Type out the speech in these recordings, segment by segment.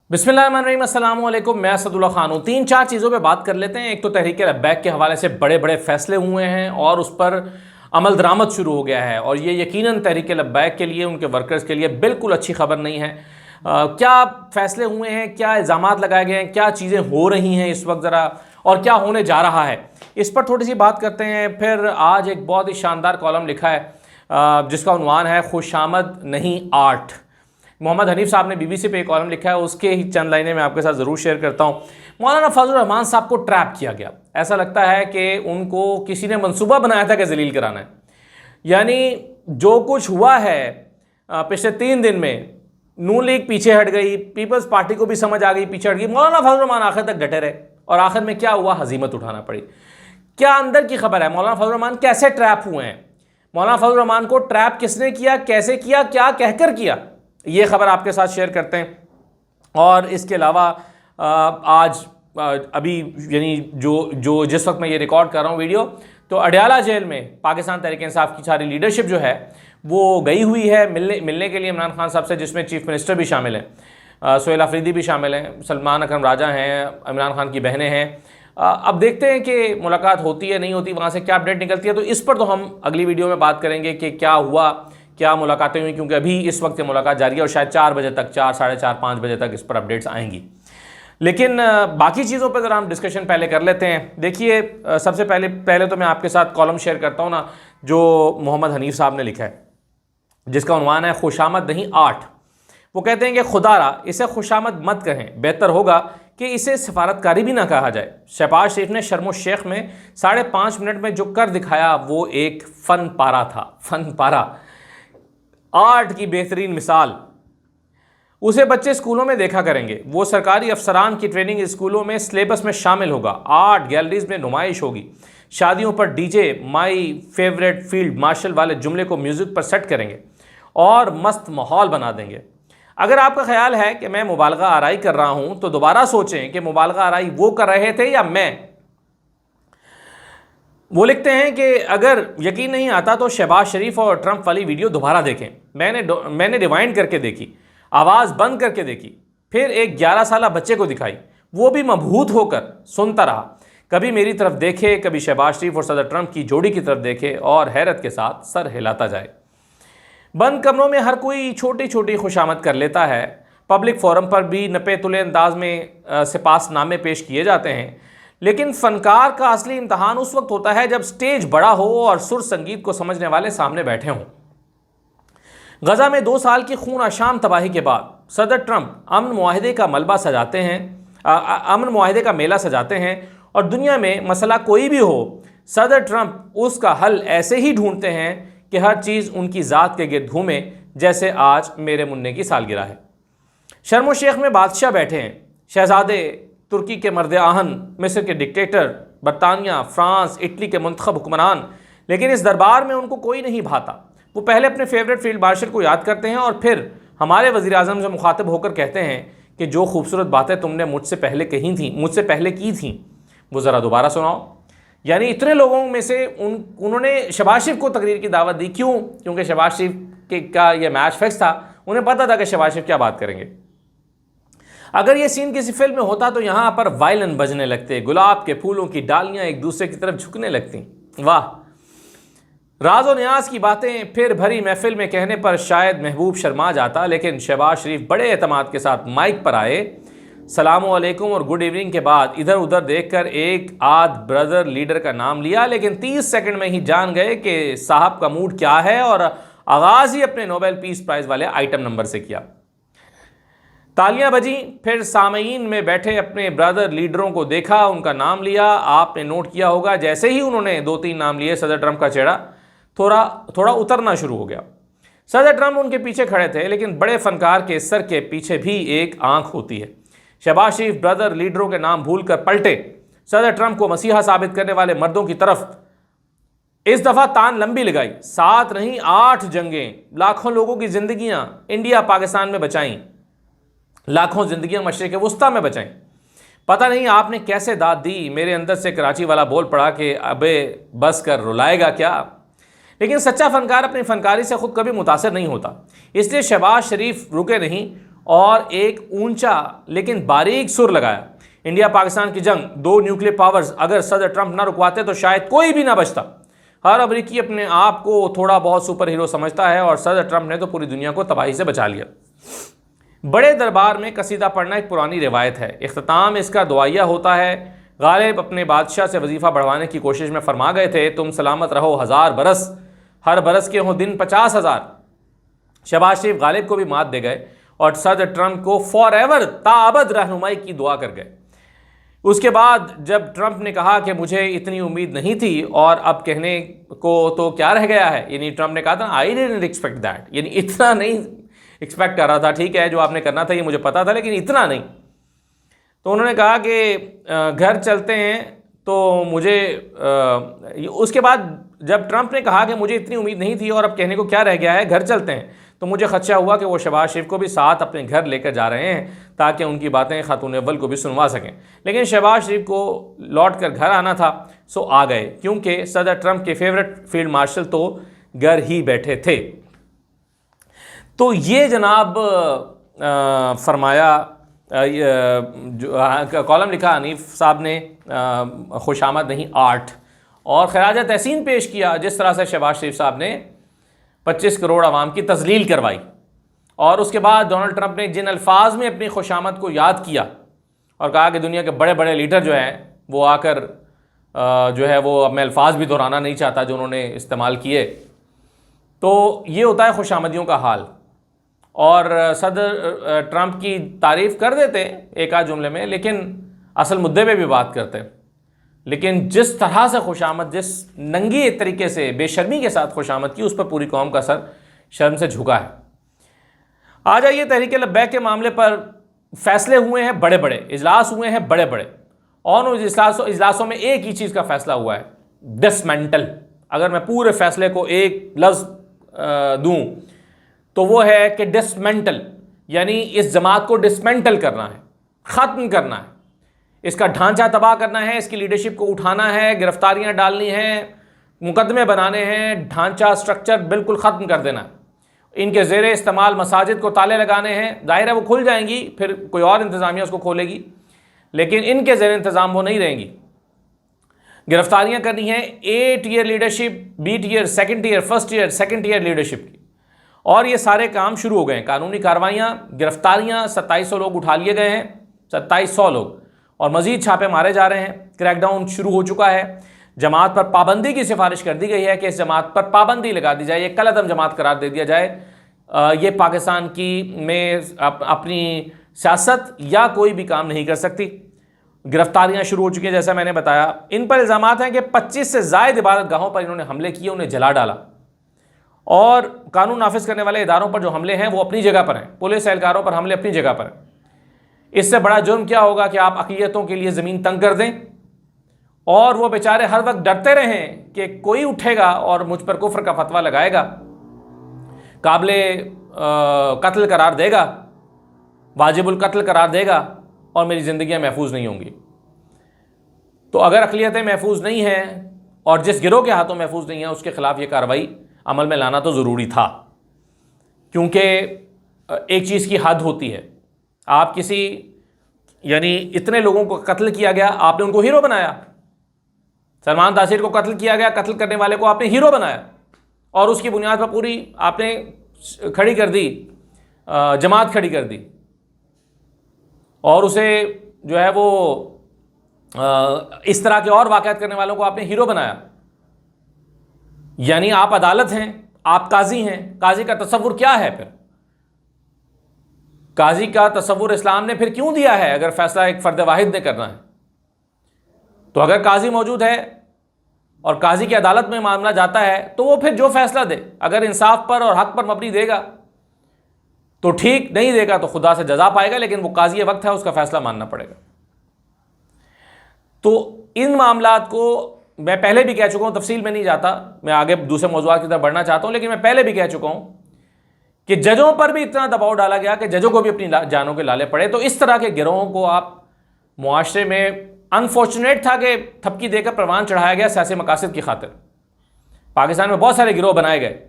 बिस्मिल्लाहिर्रहमानिर्रहीम, अस्सलाम वालेकुम। मैं असदुल्ला खान हूँ। तीन चार चीज़ों पे बात कर लेते हैं। एक तो तहरीक लब्बैक के हवाले से बड़े बड़े फैसले हुए हैं और उस पर अमल दरामद शुरू हो गया है और ये यकीनन तहरीक लब्बैक के लिए, उनके वर्कर्स के लिए बिल्कुल अच्छी खबर नहीं है। क्या फैसले हुए हैं, क्या इल्ज़ामात लगाए गए हैं, क्या चीज़ें हो रही हैं इस वक्त ज़रा, और क्या होने जा रहा है, इस पर थोड़ी सी बात करते हैं। फिर आज एक बहुत ही शानदार कॉलम लिखा है जिसका उन्वान है खुशामद नहीं आर्ट। मोहम्मद हनीफ साहब ने बीबीसी पे एक कॉलम लिखा है, उसके ही चंद लाइनें मैं आपके साथ ज़रूर शेयर करता हूँ। मौलाना फजल रहमान साहब को ट्रैप किया गया। ऐसा लगता है कि उनको किसी ने मंसूबा बनाया था कि जलील कराना है। यानी जो कुछ हुआ है पिछले 3 दिन में, नून लीग पीछे हट गई, पीपल्स पार्टी को भी समझ आ गई, पीछे हट गई। मौलाना फजल रहमान आखिर तक डटे रहे और आखिर में क्या हुआ, हजीमत उठाना पड़ी। क्या अंदर की खबर है, मौलाना फजल रहमान कैसे ट्रैप हुए हैं, मौलाना फजल रहमान को ट्रैप किसने किया, कैसे किया, क्या कहकर किया, ये खबर आपके साथ शेयर करते हैं। और इसके अलावा आज अभी यानी जो जिस वक्त मैं ये रिकॉर्ड कर रहा हूँ वीडियो, तो अडयाला जेल में पाकिस्तान तहरीक इंसाफ की सारी लीडरशिप जो है वो गई हुई है मिलने के लिए इमरान खान साहब से, जिसमें चीफ मिनिस्टर भी शामिल हैं, सोहेल अफरीदी भी शामिल हैं, सलमान अकरम राजा हैं, इमरान खान की बहनें हैं। अब देखते हैं कि मुलाकात होती है नहीं होती, वहाँ से क्या अपडेट निकलती है। तो इस पर तो हम अगली वीडियो में बात करेंगे कि क्या हुआ, क्या मुलाकातें हुई, क्योंकि अभी इस वक्त मुलाकात जारी है और शायद 4 बजे तक, 4, साढ़े 4, 5 बजे तक इस पर अपडेट्स आएंगी। लेकिन बाकी चीज़ों पर ज़रा हम डिस्कशन पहले कर लेते हैं। देखिए, सबसे पहले तो मैं आपके साथ कॉलम शेयर करता हूँ ना, जो मोहम्मद हनीफ साहब ने लिखा है, जिसका उन्वान है खुशामद नहीं आर्ट। वो कहते हैं कि खुदारा इसे खुशामद मत कहें, बेहतर होगा कि इसे सफारतकारी भी ना कहा जाए। शहबाज शरीफ ने शर्म शेख में 5.5 मिनट में जो कर दिखाया वो एक फ़न पारा था। फ़न पारा, आर्ट की बेहतरीन मिसाल। उसे बच्चे स्कूलों में देखा करेंगे। वो सरकारी अफसरान की ट्रेनिंग स्कूलों में सिलेबस में शामिल होगा। आर्ट गैलरीज में नुमाइश होगी। शादियों पर DJ my favourite field marshal वाले जुमले को म्यूज़िक पर सेट करेंगे और मस्त माहौल बना देंगे। अगर आपका ख्याल है कि मैं मुबालगा आराई कर रहा हूं तो दोबारा सोचें कि मुबालगा आराई वो कर रहे थे या मैं। वो लिखते हैं कि अगर यकीन नहीं आता तो शहबाज शरीफ और ट्रंप वाली वीडियो दोबारा देखें। मैंने रिवाइंड करके देखी, आवाज़ बंद करके देखी, फिर एक 11 साला बच्चे को दिखाई, वो भी मबहूत होकर सुनता रहा। कभी मेरी तरफ देखे, कभी शहबाज शरीफ और सदर ट्रंप की जोड़ी की तरफ देखे और हैरत के साथ सर हिलाता जाए। बंद कमरों में हर कोई छोटी छोटी खुशामद कर लेता है। पब्लिक फोरम पर भी नपे तुले अंदाज में सिपासनामे पेश किए जाते हैं। लेकिन फ़नकार का असली इम्तहान उस वक्त होता है जब स्टेज बड़ा हो और सुर संगीत को समझने वाले सामने बैठे हों। गजा में 2 साल की खून आशाम तबाही के बाद सदर ट्रंप अमन मुआहदे का मलबा सजाते हैं, अमन मुआहदे का मेला सजाते हैं और दुनिया में मसला कोई भी हो, सदर ट्रंप उसका हल ऐसे ही ढूंढते हैं कि हर चीज़ उनकी ज़ात के गिर्द घूमे, जैसे आज मेरे मुन्ने की सालगिरह है। शर्म शेख में बादशाह बैठे हैं, शहजादे, तुर्की के मर्द आहन, मिस्र के डिक्टेटर, बरतानिया, फ्रांस, इटली के मुंतखब हुक्मरान, लेकिन इस दरबार में उनको कोई नहीं भाता। वो पहले अपने फेवरेट फील्ड मार्शल को याद करते हैं और फिर हमारे वज़ीर आज़म से मुखातिब होकर कहते हैं कि जो खूबसूरत बातें तुमने मुझसे पहले की थी वो ज़रा दोबारा सुनाओ। यानी इतने लोगों में से उन्होंने शहबाज शरीफ को तकरीर की दावत दी। क्यों? क्योंकि शहबाज शरीफ का ये मैच फिक्स था। उन्हें पता था कि शहबाज शरीफ क्या बात करेंगे। अगर ये सीन किसी फिल्म में होता तो यहाँ पर वायलिन बजने लगते, गुलाब के फूलों की डालियाँ एक दूसरे की तरफ झुकने लगती। वाह! राज और न्याज की बातें फिर भरी महफिल में कहने पर शायद महबूब शर्मा जाता, लेकिन शहबाज शरीफ बड़े एतमाद के साथ माइक पर आए। सलामु अलैकुम और गुड इवनिंग के बाद इधर उधर देखकर एक आध ब्रदर लीडर का नाम लिया, लेकिन 30 सेकंड में ही जान गए कि साहब का मूड क्या है और आगाज़ ही अपने नोबेल पीस प्राइज़ वाले आइटम नंबर से किया। तालियां बजी, फिर सामईन में बैठे अपने ब्रदर लीडरों को देखा, उनका नाम लिया। आपने नोट किया होगा जैसे ही उन्होंने 2-3 नाम लिए, सदर ट्रंप का चेहरा थोड़ा उतरना शुरू हो गया। सदर ट्रंप उनके पीछे खड़े थे, लेकिन बड़े फनकार के सर के पीछे भी एक आंख होती है। शहबाज शरीफ ब्रदर लीडरों के नाम भूलकर पलटे। सदर ट्रंप को मसीहा साबित करने वाले मर्दों की तरफ इस दफ़ा तान लंबी लगाई। 7 नहीं 8 जंगें, लाखों लोगों की जिंदगियां इंडिया पाकिस्तान में बचाई, लाखों जिंदगियां मशरिक़ वुस्ता में बचाई। पता नहीं आपने कैसे दाद दी। मेरे अंदर से कराची वाला बोल पड़ा कि अबे बस कर, रुलाएगा क्या। लेकिन सच्चा फनकार अपनी फनकारी से खुद कभी मुतासर नहीं होता, इसलिए शहबाज शरीफ रुके नहीं और एक ऊंचा लेकिन बारीक सुर लगाया। इंडिया पाकिस्तान की जंग, दो न्यूक्लियर पावर्स अगर सदर ट्रंप ना रुकवाते तो शायद कोई भी ना बचता। हर अमरीकी अपने आप को थोड़ा बहुत सुपर हीरो समझता है और सदर ट्रंप ने तो पूरी दुनिया को तबाही से बचा लिया। बड़े दरबार में कसीदा पढ़ना एक पुरानी रिवायत है। इख्तिताम इसका दुआया होता है। गालिब अपने बादशाह से वजीफ़ा बढ़वाने की कोशिश में फरमा गए थे, तुम सलामत रहो 1000 बरस, हर बरस के हों दिन 50,000। शहबाज शरीफ गालिब को भी मात दे गए और सदर ट्रंप को फॉर एवर ताबद रहनुमाई की दुआ कर गए। उसके बाद जब ट्रंप ने कहा कि मुझे इतनी उम्मीद नहीं थी और अब कहने को तो क्या रह गया है, यानी ट्रंप ने कहा था आई डिडंट एक्सपेक्ट दैट, यानी इतना नहीं एक्सपेक्ट कर रहा था। ठीक है, जो आपने करना था ये मुझे पता था, लेकिन इतना नहीं। तो उन्होंने कहा कि घर चलते हैं तो मुझे उसके बाद जब ट्रंप ने कहा कि मुझे इतनी उम्मीद नहीं थी और अब कहने को क्या रह गया है, घर चलते हैं, तो मुझे खदशा हुआ कि वो शहबाज शरीफ को भी साथ अपने घर लेकर जा रहे हैं ताकि उनकी बातें खातून अव्वल को भी सुनवा सकें। लेकिन शहबाज शरीफ को लौट कर घर आना था, सो आ गए, क्योंकि सदर ट्रंप के फेवरेट फील्ड मार्शल तो घर ही बैठे थे। तो ये जनाब फरमाया, जो कॉलम लिखा हनीफ साहब ने, खुशामद नहीं आर्ट, और खराज तहसीन पेश किया जिस तरह से शहबाज शरीफ साहब ने 25 करोड़ आवाम की तजलील करवाई। और उसके बाद डोनाल्ड ट्रंप ने जिन अल्फाज में अपनी खुशामद को याद किया और कहा कि दुनिया के बड़े बड़े लीडर जो हैं वो आकर जो है वो, अब मैं अल्फाज भी दोहराना नहीं चाहता जो उन्होंने इस्तेमाल किए, तो ये होता है खुशामदियों का हाल। और सदर ट्रंप की तारीफ़ कर देते एक आध जुमले में, लेकिन असल मुद्दे पे भी बात करते। लेकिन जिस तरह से खुशामद, जिस नंगी तरीके से बेशर्मी के साथ खुशामद की, उस पर पूरी कौम का सर शर्म से झुका है। आ जाइए तहरीक लब्बैक के मामले पर फैसले हुए हैं बड़े बड़े, इजलास हुए हैं बड़े बड़े, और उन इजलासों में एक ही चीज़ का फैसला हुआ है, डिसमेंटल। अगर मैं पूरे फैसले को एक लफ्ज़ दूँ तो वो है कि डिसमेंटल, यानी इस जमात को डिसमेंटल करना है, ख़त्म करना है, इसका ढांचा तबाह करना है, इसकी लीडरशिप को उठाना है, गिरफ्तारियां डालनी हैं, मुकदमे बनाने हैं, ढांचा स्ट्रक्चर बिल्कुल ख़त्म कर देना है। इनके ज़ेरे इस्तेमाल मसाजिद को ताले लगाने हैं, जाहिर है वो खुल जाएंगी, फिर कोई और इंतज़ामिया उसको खोलेगी, लेकिन इनके ज़ेरे इंतज़ाम वो नहीं रहेंगी। गिरफ्तारियां करनी है A tier leadership, B tier, second tier, first tier, second tier leadership की, और ये सारे काम शुरू हो गए हैं। कानूनी कार्रवाइयाँ, गिरफ्तारियाँ, 2700 लोग उठा लिए गए हैं, 2700 लोग, और मज़ीद छापे मारे जा रहे हैं। क्रैकडाउन शुरू हो चुका है। जमात पर पाबंदी की सिफारिश कर दी गई है कि इस जमात पर पाबंदी लगा दी जाए, ये कलअदम जमात करार दे दिया जाए। ये पाकिस्तान की में अपनी सियासत या कोई भी काम नहीं कर सकती। गिरफ्तारियाँ शुरू हो चुकी हैं, जैसा मैंने बताया। इन पर इल्ज़ामात हैं कि 25 से ज़ायद इबादत गाहों पर इन्होंने हमले किए, उन्हें जला डाला, और कानून नाफिज करने वाले इदारों पर जो हमले हैं वो अपनी जगह पर हैं, पुलिस एहलकारों पर हमले अपनी जगह पर हैं। इससे बड़ा जुर्म क्या होगा कि आप अक़लियतों के लिए ज़मीन तंग कर दें और वो बेचारे हर वक्त डरते रहें कि कोई उठेगा और मुझ पर कुफ्र का फतवा लगाएगा, काबिले कत्ल करार देगा, वाजिबुल कत्ल करार देगा, और मेरी ज़िंदगियाँ महफूज नहीं होंगी। तो अगर अक़लियतें महफूज नहीं हैं और जिस गिरोह के हाथों महफूज नहीं है, उसके ख़िलाफ़ ये कार्रवाई अमल में लाना तो ज़रूरी था, क्योंकि एक चीज़ की हद होती है। आप किसी, यानी इतने लोगों को कत्ल किया गया, आपने उनको हीरो बनाया। सलमान तासीर को कत्ल किया गया, कत्ल करने वाले को आपने हीरो बनाया, और उसकी बुनियाद पर पूरी आपने खड़ी कर दी, जमात खड़ी कर दी, और उसे जो है वो इस तरह के और वाक़यात करने वालों को आपने हीरो बनाया। यानी आप अदालत हैं, आप काजी हैं। काजी का तसव्वुर क्या है फिर? काजी का तसव्वुर इस्लाम ने फिर क्यों दिया है अगर फैसला एक फ़र्द वाहिद ने करना है? तो अगर काजी मौजूद है और काजी की अदालत में मामला जाता है तो वो फिर जो फैसला दे, अगर इंसाफ पर और हक पर मबनी देगा तो ठीक, नहीं देगा तो खुदा से जजा पाएगा, लेकिन वो काजी वक्त है, उसका फैसला मानना पड़ेगा। तो इन मामलात को मैं पहले भी कह चुका हूँ, तफसील में नहीं जाता, मैं आगे दूसरे मौज़ूआत की तरफ बढ़ना चाहता हूँ, लेकिन मैं पहले भी कह चुका हूँ कि जजों पर भी इतना दबाव डाला गया कि जजों को भी अपनी जानों के लाले पड़े। तो इस तरह के गिरोहों को आप मुआशरे में, अनफॉर्चुनेट था कि थपकी देकर परवान चढ़ाया गया सियासी मकासद की खातिर। पाकिस्तान में बहुत सारे गिरोह बनाए गए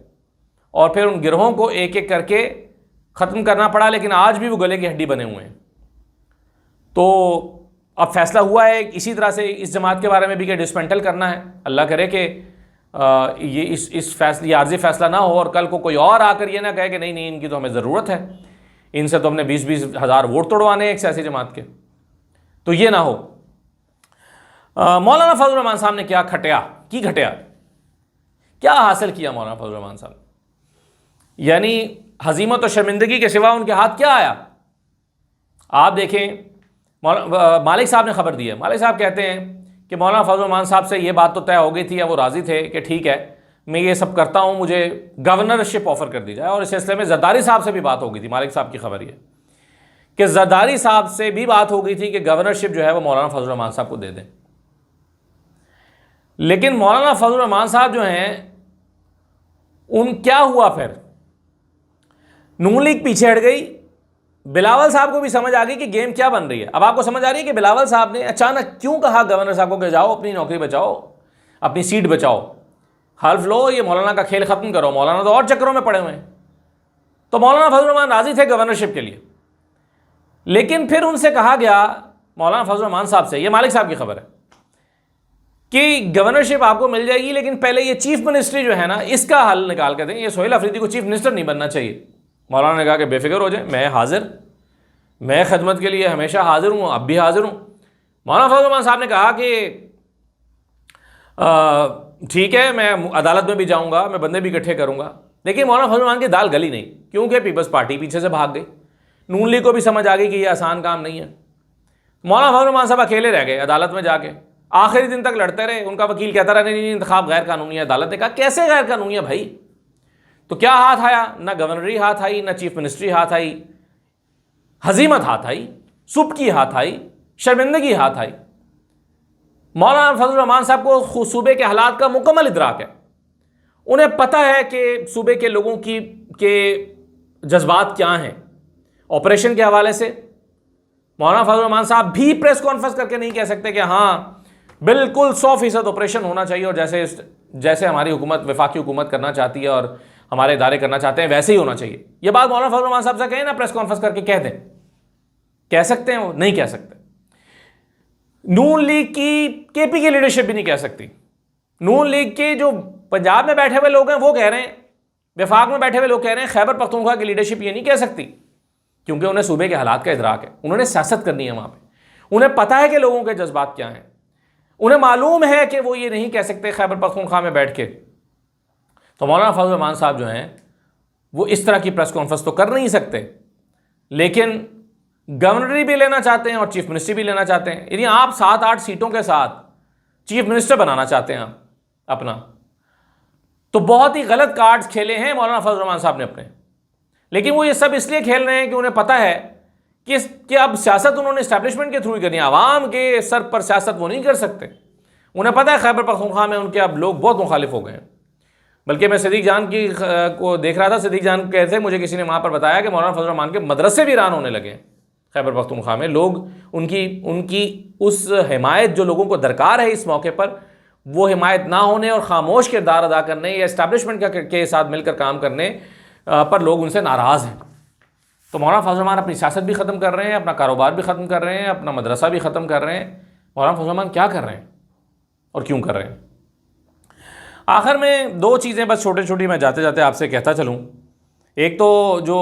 और फिर उन गिरोहों को एक एक करके ख़त्म करना पड़ा, लेकिन आज भी वो गले की हड्डी बने हुए हैं। तो अब फैसला हुआ है इसी तरह से इस जमात के बारे में भी कि डिसमेंटल करना है। अल्लाह करे कि ये इस फैसले, ये आर्जी फैसला ना हो और कल को कोई और आकर ये ना कहे कि नहीं नहीं इनकी तो हमें ज़रूरत है, इनसे तो हमने 20-20 हज़ार वोट तोड़वाने हैं एक सियासी जमात के, तो ये ना हो। मौलाना फजल रहमान साहब ने क्या घटिया क्या हासिल किया मौलाना फजल रहमान साहब, यानी हजीमत और शर्मिंदगी के सिवा उनके हाथ क्या आया। आप देखें, मालिक साहब ने खबर दी है। मालिक साहब कहते हैं कि मौलाना फजल रहमान साहब से ये बात तो तय हो गई थी या वो राज़ी थे कि ठीक है मैं ये सब करता हूँ, मुझे गवर्नरशिप ऑफ़र कर दी जाए। और इस सिलसिले में जरदारी साहब से भी बात हो गई थी। मालिक साहब की खबर ये कि जरदारी साहब से भी बात हो गई थी कि गवर्नरशिप जो है वो मौलाना फजल रहमान साहब को दे दें। लेकिन मौलाना फजल रहमान साहब जो हैं उन क्या हुआ, फिर नून लीग पीछे हट गई। बिलावल साहब को भी समझ आ गई कि गेम क्या बन रही है। अब आपको समझ आ रही है कि बिलावल साहब ने अचानक क्यों कहा गवर्नर साहब को कि जाओ अपनी नौकरी बचाओ, अपनी सीट बचाओ, हल्फ लो, ये मौलाना का खेल ख़त्म करो। मौलाना तो और चक्करों में पड़े हुए हैं। तो मौलाना फजल रहमान राज़ी थे गवर्नरशिप के लिए, लेकिन फिर उनसे कहा गया मौलाना फजल रहमान साहब से, ये मालिक साहब की खबर है, कि गवर्नरशिप आपको मिल जाएगी लेकिन पहले ये चीफ मिनिस्ट्री जो है ना इसका हल निकाल कर दें, ये सोहेल अफरीदी को चीफ मिनिस्टर नहीं बनना चाहिए। मौलाना ने कहा कि बेफिक्र हो जाए, मैं हाजिर, मैं खदमत के लिए हमेशा हाजिर हूँ, अब भी हाजिर हूँ। मौलाना फजल रहमान साहब ने कहा कि ठीक है मैं अदालत में भी जाऊँगा, मैं बंदे भी इकट्ठे करूँगा। लेकिन मौलाना फजल रहमान की दाल गली नहीं, क्योंकि पीपल्स पार्टी पीछे से भाग गई। नून लीग को भी समझ आ गई कि ये आसान काम नहीं है। मौलाना फजल रहमान साहब अकेले रह गए अदालत में जाके, आखिरी दिन तक लड़ते रहे। उनका वकील कहता रहा नहीं इंतखाब गैर कानूनी है। अदालत ने कहा कैसे गैर कानूनी है भाई। तो क्या हाथ आया, ना गवर्नरी हाथ आई, ना चीफ मिनिस्ट्री हाथ आई, हजीमत हाथ आई, सुबकी हाथ आई, शर्मिंदगी हाथ आई। मौलाना फजल रहमान साहब को सूबे के हालात का मुकम्मल इदराक है। उन्हें पता है कि सूबे के लोगों के जज्बात क्या हैं। ऑपरेशन के हवाले से मौलाना फजल रहमान साहब भी प्रेस कॉन्फ्रेंस करके नहीं कह सकते कि हाँ बिल्कुल 100% ऑपरेशन होना चाहिए और जैसे हमारी हुकूमत, वफाकी हुकूमत करना चाहती है और हमारे इदारे करना चाहते हैं वैसे ही होना चाहिए। ये बात मौलाना फजल रहमान साहब से कहें ना, प्रेस कॉन्फ्रेंस करके कह दें, कह सकते हैं वो? नहीं कह सकते। नून लीग की केपी की लीडरशिप भी नहीं कह सकती। नून लीग के जो पंजाब में बैठे हुए लोग हैं वो कह रहे हैं, वफाक में बैठे हुए लोग कह रहे हैं, खैबर पख्तूनख्वा की लीडरशिप ये नहीं कह सकती, क्योंकि उन्हें सूबे के हालात का इदराक है। उन्होंने सियासत करनी है वहाँ पे, उन्हें पता है कि लोगों के जज्बात क्या हैं, उन्हें मालूम है कि वो ये नहीं कह सकते खैबर पख्तूनख्वा में बैठ के। तो मौलाना फजल रहमान साहब जो हैं वो इस तरह की प्रेस कॉन्फ्रेंस तो कर नहीं सकते, लेकिन गवर्नरी भी लेना चाहते हैं और चीफ मिनिस्ट्री भी लेना चाहते हैं। यानी आप 7-8 सीटों के साथ चीफ मिनिस्टर बनाना चाहते हैं आप अपना। तो बहुत ही गलत कार्ड्स खेले हैं मौलाना फजल रहमान साहब ने अपने। लेकिन वो ये सब इसलिए खेल रहे हैं कि उन्हें पता है कि अब सियासत उन्होंने इस्टेब्लिशमेंट के थ्रू ही करनी है, आवाम के सर पर सियासत वो नहीं कर सकते। उन्हें पता है खैबर पख्तूनख्वा में उनके अब लोग बहुत मुखालिफ हो गए हैं। बल्कि मैं सिद्दीक जान को देख रहा था, सिद्दीक जान कहते थे, मुझे किसी ने वहाँ पर बताया कि मौलाना फजल रहमान के मदरसे भी वीरान होने लगे हैं खैबर पख्तूनख्वा में। लोग उनकी उस हिमायत जो लोगों को दरकार है इस मौके पर, वो हिमायत ना होने और खामोश किरदार अदा करने या इस्टेब्लिशमेंट के साथ मिलकर काम करने पर लोग उनसे नाराज़ हैं। तो मौलाना फजल रहमान अपनी सियासत भी ख़त्म कर रहे हैं, अपना कारोबार भी ख़त्म कर रहे हैं, अपना मदरसा भी ख़त्म कर रहे हैं। मौलाना फजल रहमान क्या कर रहे हैं और क्यों कर रहे हैं? आखिर में 2 चीज़ें बस छोटी छोटी मैं जाते जाते आपसे कहता चलूँ। एक तो जो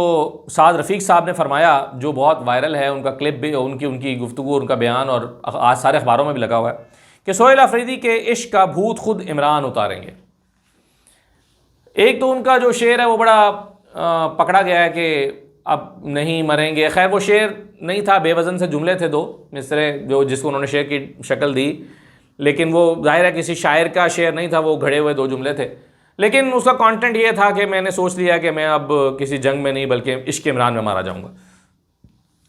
साद रफ़ीक साहब ने फरमाया, जो बहुत वायरल है, उनका क्लिप भी, उनकी गुफ्तगू, उनका बयान, और आज सारे अखबारों में भी लगा हुआ है कि सोहेल अफरीदी के इश्क का भूत खुद इमरान उतारेंगे। एक तो उनका जो शेर है वो बड़ा पकड़ा गया है कि अब नहीं मरेंगे। खैर वो शेर नहीं था, बेवज़न से जुमले थे 2 मिसरे जो जिसको उन्होंने शेर की शक्ल दी, लेकिन वो ज़ाहिर है किसी शायर का शेर नहीं था, वो घड़े हुए 2 जुमले थे। लेकिन उसका कंटेंट ये था कि मैंने सोच लिया कि मैं अब किसी जंग में नहीं बल्कि इश्क इमरान में मारा जाऊंगा।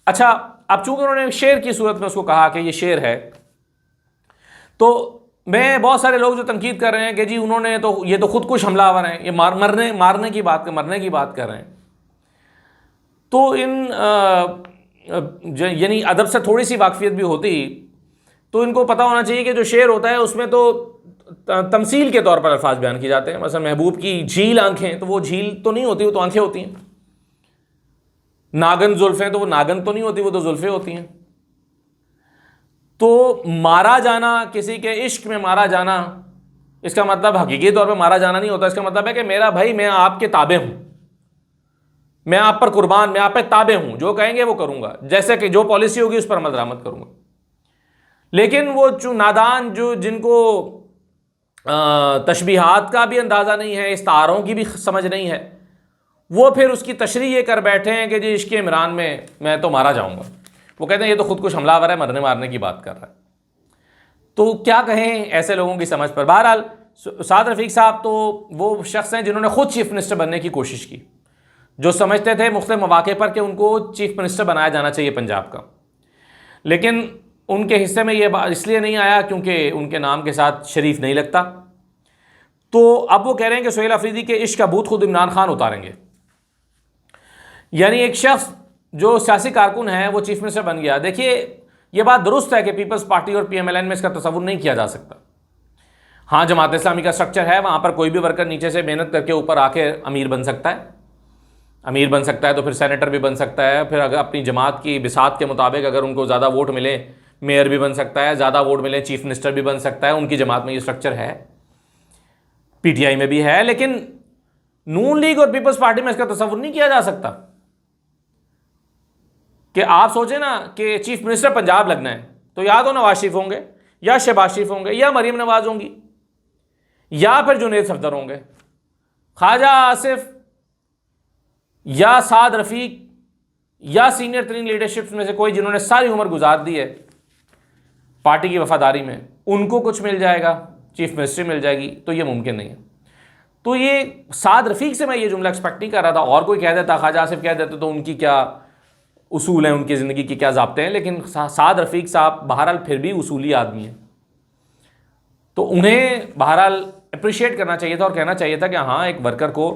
अच्छा, अब चूंकि उन्होंने शेर की सूरत में उसको कहा कि ये शेर है, तो मैं बहुत सारे लोग जो तनकीद कर रहे हैं कि जी उन्होंने तो ये तो खुदकुश हमलावर हैं, ये मरने की बात कर रहे हैं। तो यानी अदब से थोड़ी सी वाकफियत भी होती तो इनको पता होना चाहिए कि जो शेर होता है उसमें तो तमसील के तौर पर अल्फाज बयान किए जाते हैं। मसलन महबूब की झील आंखें, तो वो झील तो नहीं होती, वो तो आंखें होती हैं। नागन जुल्फें, तो वो नागन तो नहीं होती, वो तो जुल्फें होती हैं। तो मारा जाना, किसी के इश्क में मारा जाना, इसका मतलब हकीकी तौर पे मारा जाना नहीं होता। इसका मतलब है कि मेरा भाई, मैं आपके ताबे हूं, मैं आप पर कुर्बान, मैं आप पे ताबे हूं, जो कहेंगे वो करूंगा, जैसे कि जो पॉलिसी होगी उस पर अमल दरामद करूंगा। लेकिन वो जो नादान, जो जिनको तशबीहात का भी अंदाज़ा नहीं है, इस्तारों की भी समझ नहीं है, वो फिर उसकी तशरीह ये कर बैठे हैं कि जी इश्क इमरान में मैं तो मारा जाऊंगा। वो कहते हैं ये तो खुदकुश हमलावर है, मरने मारने की बात कर रहा है। तो क्या कहें ऐसे लोगों की समझ पर। बहरहाल साद रफ़ीक साहब तो वो शख्स हैं जिन्होंने खुद चीफ मिनिस्टर बनने की कोशिश की, जो समझते थे मुख्तलिफ मौके पर कि उनको चीफ मिनिस्टर बनाया जाना चाहिए पंजाब का, लेकिन उनके हिस्से में ये बात इसलिए नहीं आया क्योंकि उनके नाम के साथ शरीफ नहीं लगता। तो अब वो कह रहे हैं कि सुहेल अफरीदी के इश्क का भूत खुद इमरान खान उतारेंगे। यानी एक शख्स जो सियासी कारकुन है वो चीफ मिनिस्टर बन गया। देखिए, ये बात दुरुस्त है कि पीपल्स पार्टी और PMLN में इसका तस्वुर नहीं किया जा सकता। हाँ, जमात इस्लामी का स्ट्रक्चर है, वहाँ पर कोई भी वर्कर नीचे से मेहनत करके ऊपर आके अमीर बन सकता है। अमीर बन सकता है तो फिर सेनेटर भी बन सकता है, फिर अगर अपनी जमात की बिसात के मुताबिक अगर उनको ज़्यादा वोट मिले मेयर भी बन सकता है, ज़्यादा वोट मिले चीफ मिनिस्टर भी बन सकता है। उनकी जमात में ये स्ट्रक्चर है, PTI में भी है, लेकिन नून लीग और पीपल्स पार्टी में इसका तस्वुर नहीं किया जा सकता। कि आप सोचें ना कि चीफ मिनिस्टर पंजाब लगना है तो या तो नवाज शरीफ होंगे, या शहबाज शरीफ होंगे, या मरीम नवाज होंगी, या फिर जुनेद सफदर होंगे, ख्वाजा आसिफ या साद रफीक, या सीनियर तरीन लीडरशिप में से कोई जिन्होंने सारी उम्र गुजार दी है पार्टी की वफादारी में, उनको कुछ मिल जाएगा, चीफ मिनिस्ट्री मिल जाएगी, तो ये मुमकिन नहीं है। तो ये साद रफीक से मैं ये जुमला एक्सपेक्ट नहीं कर रहा था। और कोई कह देता, ख्वाजा आसिफ कह देते, तो उनकी क्या उसूल हैं, उनकी ज़िंदगी के क्या ज़ाब्ते हैं, लेकिन साद रफीक साहब बहरहाल फिर भी उसूली आदमी हैं, तो उन्हें बहरहाल अप्रिशिएट करना चाहिए था और कहना चाहिए था कि हाँ, एक वर्कर को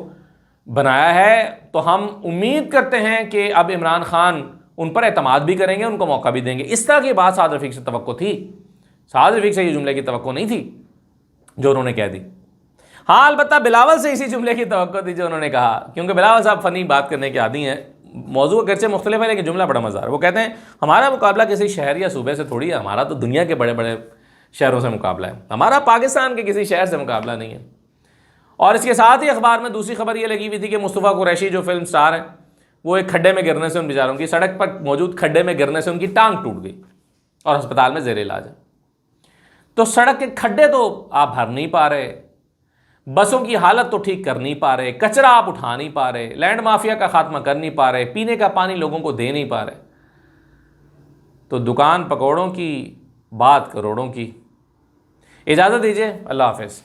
बनाया है तो हम उम्मीद करते हैं कि अब इमरान खान उन पर एतमाद भी करेंगे, उनको मौका भी देंगे। इस तरह की बात साद रफीक से तवक्को थी। साद रफीक से ये जुमले की तवक्को नहीं थी जो उन्होंने कह दी। हाँ, अलबत्ता बिलावल से इसी जुमले की तवक्को थी जो उन्होंने कहा, क्योंकि बिलावल साहब फ़नी बात करने के आदी हैं। मौजू अगरचे मुख्तलिफ है लेकिन जुमला बड़ा मज़ा है। वो कहते हैं हमारा मुकाबला किसी शहर या सूबे से थोड़ी है, हमारा तो दुनिया के बड़े बड़े शहरों से मुकाबला है, हमारा पाकिस्तान के किसी शहर से मुकाबला नहीं है। और इसके साथ ही अखबार में दूसरी खबर ये लगी हुई थी कि मुस्तफ़ा कुरैशी जो फिल्म स्टार हैं, वो एक खड्डे में गिरने से उन बेचारों की, सड़क पर मौजूद खड्डे में गिरने से उनकी टांग टूट गई और अस्पताल में ज़ेर इलाज है। तो सड़क के खड्डे तो आप भर नहीं पा रहे, बसों की हालत तो ठीक कर नहीं पा रहे, कचरा आप उठा नहीं पा रहे, लैंड माफिया का खात्मा कर नहीं पा रहे, पीने का पानी लोगों को दे नहीं पा रहे, तो दुकान पकौड़ों की, बात करोड़ों की। इजाज़त दीजिए, अल्लाह हाफ़िज़।